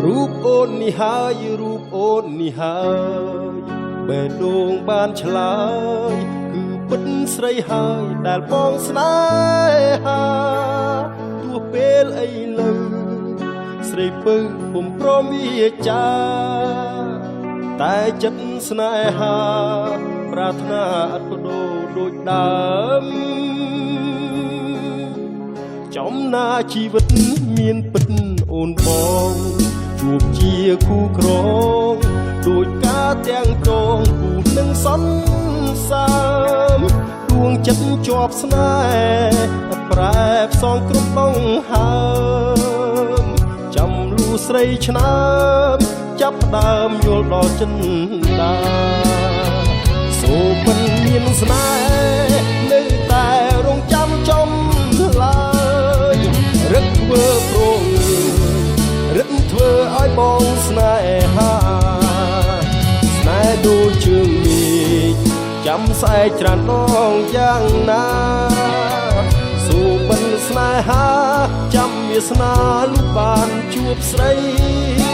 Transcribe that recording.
រូបអូននេះហើយរូបអូននេះហើយបេះដូងបានឆ្លើយគឺពិតស្រីហើយដែលបងស្នេហាទោះពេលអីលើស្រីពៅពុំព្រមវាចាតែចិត្តស្នេហាប្រាថ្នាអត់បដូរដូចដើមចំណាជីវិតមានពិតអូនបងជួបជាគូក្រងដូចការទាំងកងគូនឹងសន្សាមដួងចិត្តជាប់ស្នេហ៍ប្រែផ្សងគ្រប់ដងហើមចាំលូស្រីឆ្នើមចាប់ដើមយល់ដល់ចិនដាសូមិនមានស្នេហ៍នៅតែរងចាំចំឡើយរឹកធ្វើព្រោះរឹកធ្វើឲ្យបងស្នេហាស្នេហ៍ដូចជើងមេឃចាំស្អែកច្រើនដងយ៉ាងណាសូមិនស្នេហាចាំវាសនាលុបបានជួបស្រី